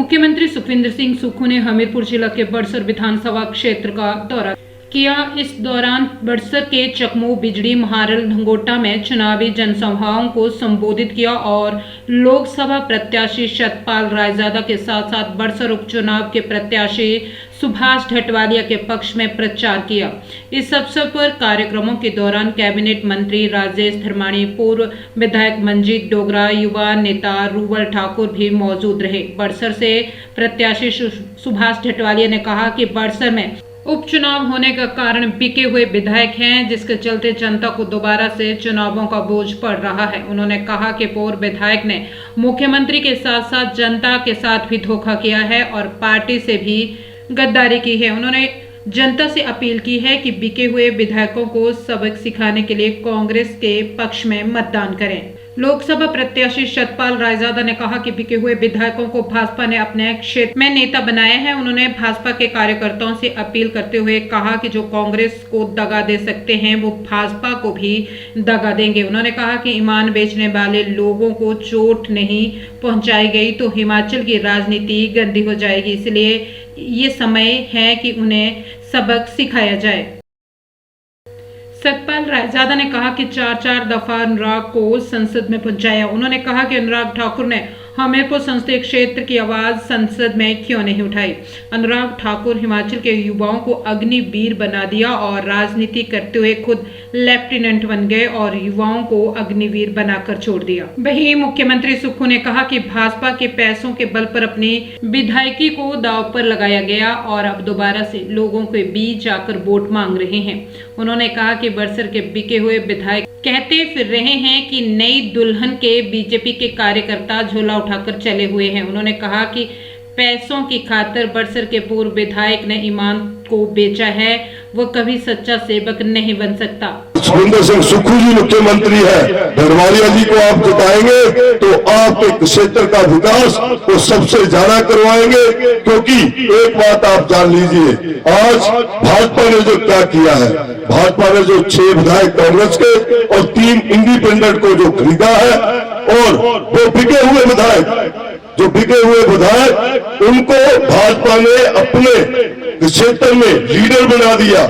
मुख्यमंत्री सुखविंदर सिंह सुक्खू ने हमीरपुर जिला के बड़सर विधानसभा क्षेत्र का दौरा किया। इस दौरान बड़सर के चकमू, बिजड़ी, महारल, ढंगोटा में चुनावी जनसभाओं को संबोधित किया और लोकसभा प्रत्याशी सतपाल रायजादा के साथ साथ बड़सर उपचुनाव के प्रत्याशी सुभाष ढटवालिया के पक्ष में प्रचार किया। इस अवसर पर कार्यक्रमों के दौरान कैबिनेट मंत्री राजेश धर्माणी, पूर्व विधायक मंजीत डोगरा, युवा नेता रूबल ठाकुर भी मौजूद रहे। बड़सर से प्रत्याशी सुभाष ढटवालिया ने कहा कि बड़सर में उपचुनाव होने का कारण बिके हुए विधायक हैं, जिसके चलते जनता को दोबारा से चुनावों का बोझ पड़ रहा है। उन्होंने कहा कि पूर्व विधायक ने मुख्यमंत्री के साथ साथ जनता के साथ भी धोखा किया है और पार्टी से भी गद्दारी की है। उन्होंने जनता से अपील की है कि बिके हुए विधायकों को सबक सिखाने के लिए कांग्रेस के पक्ष में मतदान करें। लोकसभा प्रत्याशी सतपाल रायजादा ने कहा कि बिके हुए विधायकों को भाजपा ने अपने क्षेत्र में नेता बनाया है। उन्होंने भाजपा के कार्यकर्ताओं से अपील करते हुए कहा कि जो कांग्रेस को दगा दे सकते हैं वो भाजपा को भी दगा देंगे। उन्होंने कहा कि ईमान बेचने वाले लोगों को चोट नहीं पहुंचाई गई तो हिमाचल की राजनीति गंदी हो जाएगी, इसलिए ये समय है कि उन्हें सबक सिखाया जाए। सतपाल रायजादा ने कहा कि चार दफा अनुराग को संसद में पहुंचाया। उन्होंने कहा कि अनुराग ठाकुर ने हमीरपुर संसदीय क्षेत्र की आवाज संसद में क्यों नहीं उठाई। अनुराग ठाकुर हिमाचल के युवाओं को अग्निवीर बना दिया और राजनीति करते हुए खुद लेफ्टिनेंट बन गए और युवाओं को अग्निवीर बनाकर छोड़ दिया। वहीं मुख्यमंत्री सुक्खू ने कहा कि भाजपा के पैसों के बल पर अपनी विधायकी को दांव पर लगाया गया और अब दोबारा से लोगों के बीच जाकर वोट मांग रहे हैं। उन्होंने कहा कि बड़सर के बिके हुए विधायक कहते फिर रहे हैं कि नई दुल्हन के बीजेपी के कार्यकर्ता झोला उठाकर चले हुए हैं। उन्होंने कहा कि पैसों की खातिर बड़सर के पूर्व विधायक ने ईमान को बेचा है, वो कभी सच्चा सेवक नहीं बन सकता। सुखविंदर सिंह सुक्खू जी मुख्यमंत्री है, ढटवालिया जी को आप जिताएंगे तो आपके क्षेत्र का विकास वो सबसे ज्यादा करवाएंगे। क्योंकि एक बात आप जान लीजिए, आज भाजपा ने जो क्या किया है, भाजपा ने जो 6 विधायक कांग्रेस के और 3 इंडिपेंडेंट को जो खरीदा है और वो बिके हुए विधायक उनको भाजपा ने अपने क्षेत्र में लीडर बना दिया।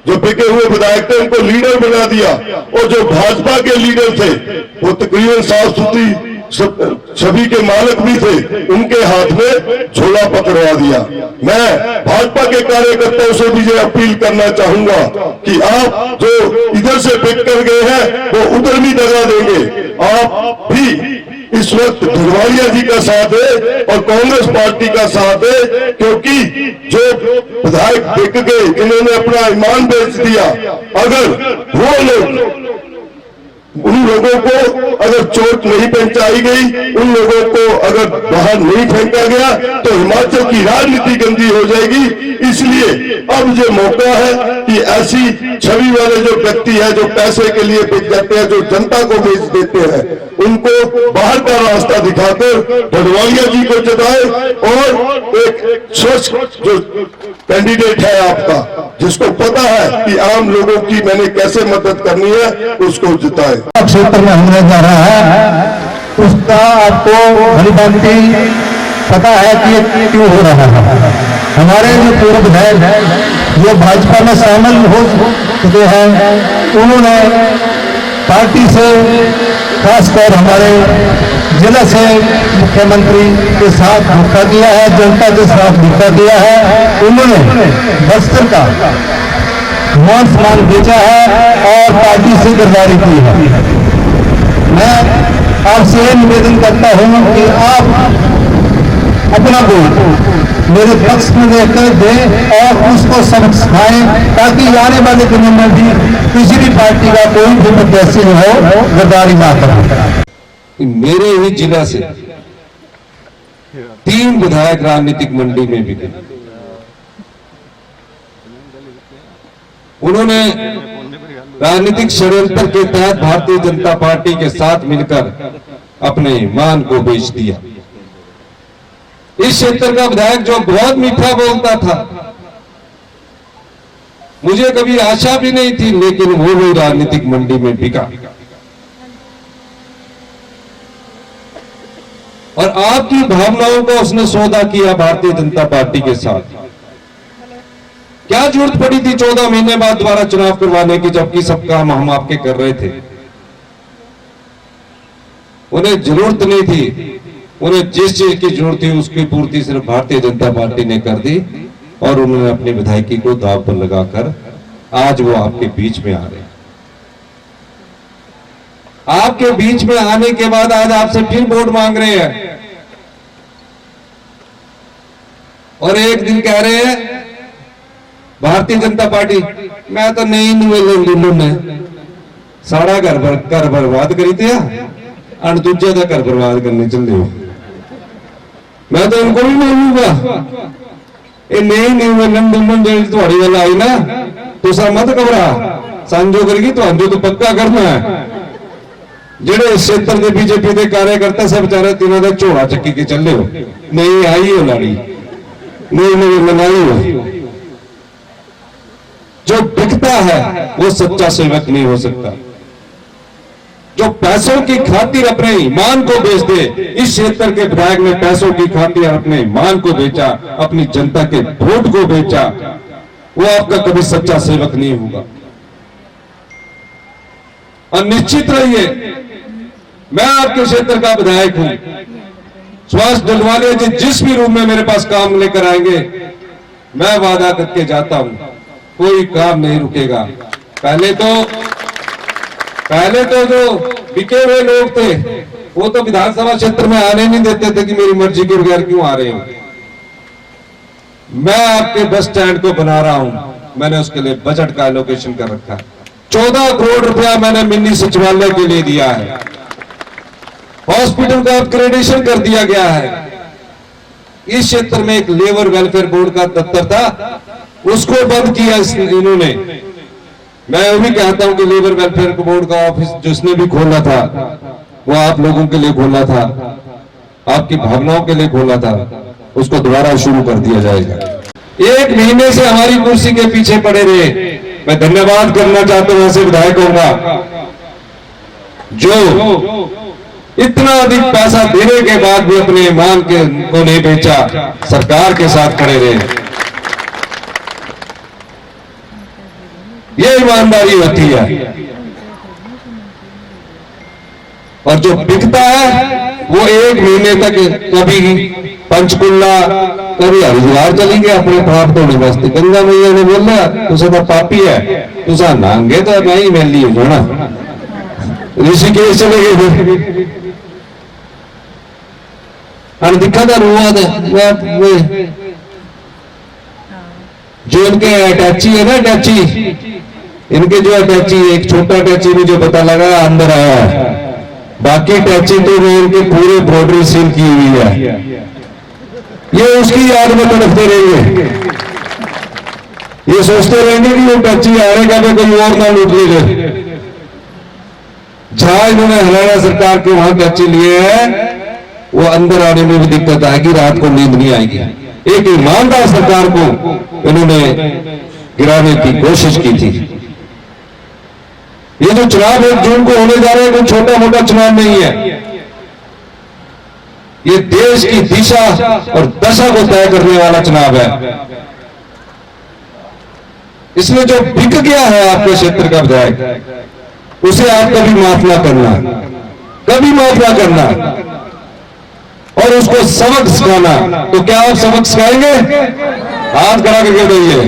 जो बिके हुए विधायक थे उनको लीडर बना दिया और जो भाजपा के लीडर थे वो तकरीबन साफ सुथरी छवि के मालिक भी थे, उनके हाथ में झोला पकड़वा दिया। मैं भाजपा के कार्यकर्ताओं से भी ये अपील करना चाहूंगा कि आप जो इधर से बिक कर गए हैं वो उधर भी दगा देंगे। आप भी इस वक्त ढटवालिया जी का साथ है और कांग्रेस पार्टी का साथ है, क्योंकि जो विधायक बिक गए, जिन्होंने अपना ईमान बेच दिया, अगर वो लोग उन लोगों को अगर चोट नहीं पहुंचाई गई, उन लोगों को अगर बाहर नहीं फेंका गया तो हिमाचल की राजनीति गंदी हो जाएगी। इसलिए अब ये मौका है कि ऐसी छवि वाले जो व्यक्ति है, जो पैसे के लिए बिक जाते हैं, जो जनता को बेच देते हैं, उनको बाहर का रास्ता दिखाकर ढटवालिया जी को जिताए और एक स्वच्छ जो कैंडिडेट है आपका, जिसको पता है कि आम लोगों की मैंने कैसे मदद करनी है, उसको जिताए। क्षेत्र में होने जा रहा है उसका आपको भलीभांति पता है कि क्यों हो रहा है। हमारे जो पूर्व विधायक हैं जो भाजपा में शामिल हो चुके हैं, उन्होंने पार्टी से, खासकर हमारे जिला से मुख्यमंत्री के साथ धोखा किया है, जनता के साथ धोखा किया है। उन्होंने बस्तर का मान सम्मान बेचा है और पार्टी से गद्दारी की है। मैं आपसे यह निवेदन करता हूं कि आप अपना वोट मेरे पक्ष में देकर दें और उसको सबक सिखाएं, ताकि आने वाले दिनों में भी किसी भी पार्टी का कोई भी प्रत्याशी जो हो गद्दारी ना करे। मेरे ही जिला से 3 विधायक राजनीतिक मंडी में बिके। उन्होंने राजनीतिक षड्यंत्र के तहत भारतीय जनता पार्टी के साथ मिलकर अपने ईमान को बेच दिया। इस क्षेत्र का विधायक जो बहुत मीठा बोलता था, मुझे कभी आशा भी नहीं थी, लेकिन वो भी राजनीतिक मंडी में बिका। और आपकी भावनाओं का उसने सौदा किया भारतीय जनता पार्टी के साथ। क्या जरूरत पड़ी थी 14 महीने बाद दोबारा चुनाव करवाने की, जबकि सब काम हम आपके कर रहे थे। उन्हें जरूरत नहीं थी, उन्हें जिस चीज की जरूरत थी उसकी पूर्ति सिर्फ भारतीय जनता पार्टी ने कर दी, और उन्होंने अपनी विधायकी को दांव पर लगाकर आज वो आपके बीच में आ रहे हैं। आपके बीच में आने के बाद आज आपसे फिर वोट मांग रहे हैं, और एक दिन कह रहे हैं भारतीय जनता पार्टी मैं तो नहीं ने सारा घर बर्बाद करी दिया, और दूजे का घर बर्बाद करने चल रहे हो। मैं तो इनको भी मानूंगा, ये नहीं मिलन दुमन जो थोड़ी गल आई ना, तुसा मत घबरा, सांझो करगी तो पक्का करना है। जेड़े इस क्षेत्र के बीजेपी के कार्यकर्ता सब बेचारे तीनों का झोला चक्की के चले हो, नहीं आई हो लाड़ी, नहीं मनाई हो। जो बिकता है वो सच्चा सेवक नहीं हो सकता। जो पैसों की खातिर अपने ईमान को बेच दे, इस क्षेत्र के विधायक ने पैसों की खातिर अपने ईमान को बेचा, अपनी जनता के वोट को बेचा, वो आपका कभी सच्चा सेवक नहीं होगा। और निश्चित रहिए, मैं आपके क्षेत्र का विधायक हूं। सुभाष डलवालिया जी जिस भी रूप में मेरे पास काम लेकर आएंगे, मैं वादा करके जाता हूं कोई काम नहीं रुकेगा। पहले तो जो बिके हुए लोग थे वो तो विधानसभा क्षेत्र में आने नहीं देते थे कि मेरी मर्जी के बगैर क्यों आ रहे हो। मैं आपके बस स्टैंड को बना रहा हूं, मैंने उसके लिए बजट का एलोकेशन कर रखा है। 14 करोड़ रुपया मैंने मिनी सचिवालय के लिए दिया है। हॉस्पिटल का अपग्रेडेशन कर दिया गया है। इस क्षेत्र में एक लेबर वेलफेयर बोर्ड का दफ्तर था, उसको बंद किया इन्होंने। मैं वो भी कहता हूं कि लेबर वेलफेयर बोर्ड का ऑफिस जिसने भी खोला था वो आप लोगों के लिए खोला था, आपकी भावनाओं के लिए खोला था, उसको दोबारा शुरू कर दिया जाएगा। 1 महीने से हमारी कुर्सी के पीछे पड़े रहे। मैं धन्यवाद करना चाहता हूं ऐसे विधायकों का जो इतना अधिक पैसा देने के बाद भी अपने ईमान को नहीं बेचा, सरकार के साथ खड़े रहे। ये ईमानदारी होती है। और जो बिकता है वो 1 महीने तक कभी पंचकुला कभी हरिद्वार चली गया अपने पाप धोने वास्ते। गंगा मैया ने बोला तुझे तो पापी है, तुझा नांगे तो मैं ही मैली हो जाना। ऋषिकेश चले गए, अनदिखा था रुआ जो इनके अटैची है ना, अटैची इनके जो अटैची, एक छोटा अटैची में जो पता लगा अंदर आया है, बाकी अटैची तो इनके पूरे बॉर्डर सील की हुई है। ये उसकी याद में तड़पते रहेंगे, ये सोचते रहेंगे कि वो अटैची आएगा तो कोई और ना लूट ले जाए। जहां इन्होंने हरियाणा सरकार के वहां अटैची लिए है, वो अंदर आने में भी दिक्कत आएगी, रात को नींद नहीं आएगी। एक ईमानदार सरकार को इन्होंने गिराने की कोशिश की थी। ये जो चुनाव 1 जून को होने जा रहे हैं, कोई छोटा मोटा चुनाव नहीं है। ये देश की दिशा और दशा को तय करने वाला चुनाव है। इसमें जो बिक गया है आपके क्षेत्र का विधायक, उसे आप कभी माफ ना करना, कभी माफ ना करना, और उसको सबक सिखाना। तो क्या आप सबक सिखाएंगे? हाथ खड़ा करके दीजिए।